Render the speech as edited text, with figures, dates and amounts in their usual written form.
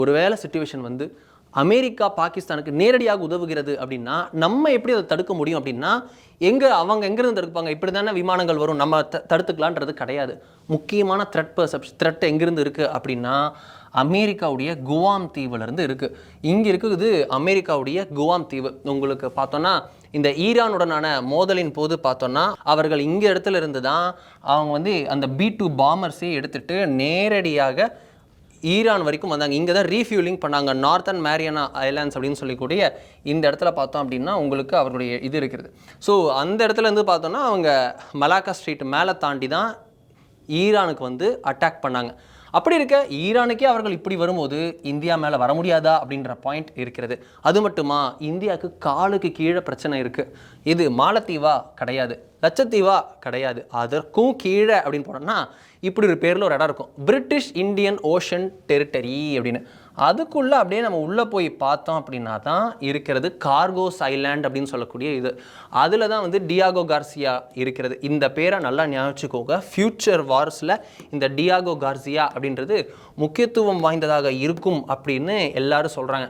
ஒருவேளை சிச்சுவேஷன் வந்து அமெரிக்கா பாகிஸ்தானுக்கு நேரடியாக உதவுகிறது அப்படின்னா நம்ம எப்படி அதை தடுக்க முடியும் அப்படின்னா அவங்க எங்கேருந்து தடுப்பாங்க? இப்படி தானே விமானங்கள் வரும், நம்ம தடுத்துக்கலான்றது கிடையாது. முக்கியமான த்ரெட் எங்கேருந்து இருக்குது அப்படின்னா அமெரிக்காவுடைய குவாம் தீவுலேருந்து இருக்குது. இங்கே இருக்குது அமெரிக்காவுடைய குவாம் தீவு. உங்களுக்கு பார்த்தோன்னா இந்த ஈரானுடனான மோதலின் போது பார்த்தோன்னா அவர்கள் இங்கே இடத்துல இருந்து தான் அவங்க வந்து அந்த B-2 பாம்பர்ஸே எடுத்துகிட்டு நேரடியாக ஈரான் வரைக்கும் வந்தாங்க. இங்கே தான் ரீஃபியூலிங் பண்ணாங்க. நார்த்தன் மேரியானா ஐலாண்ட்ஸ் அப்படின்னு சொல்லக்கூடிய இந்த இடத்துல பார்த்தோம் அப்படின்னா உங்களுக்கு அவருடைய இது இருக்கிறது. ஸோ அந்த இடத்துல இருந்து பார்த்தோன்னா அவங்க மலாக்கா ஸ்ட்ரீட் மேலே தாண்டி தான் ஈரானுக்கு வந்து அட்டாக் பண்ணாங்க. அப்படி இருக்க ஈரானுக்கே அவர்கள் இப்படி வரும்போது இந்தியா மேலே வர முடியாதா அப்படின்ற பாயிண்ட் இருக்கிறது. அது மட்டுமா, இந்தியாவுக்கு காலுக்கு கீழே பிரச்சனை இருக்குது. இது மாலத்தீவா கிடையாது, லட்சத்தீவா கிடையாது, அதற்கும் கீழே அப்படின்னு போனோம்னா இப்படி ஒரு பேரில் ஒரு இடம் இருக்கும், பிரிட்டிஷ் இந்தியன் ஓஷன் டெரிட்டரி அப்படின்னு. அதுக்குள்ளே அப்படியே நம்ம உள்ளே போய் பார்த்தோம் அப்படின்னா தான் இருக்கிறது கார்கோஸ் ஐலாண்ட் அப்படின்னு சொல்லக்கூடிய இது. அதில் தான் வந்து டியாகோ கார்சியா இருக்கிறது. இந்த பேரை நல்லா ஞாபகிச்சுக்கோங்க. ஃப்யூச்சர் வார்ஸில் இந்த டியாகோ கார்சியா அப்படின்றது முக்கியத்துவம் வாய்ந்ததாக இருக்கும் அப்படின்னு எல்லாரும் சொல்கிறாங்க.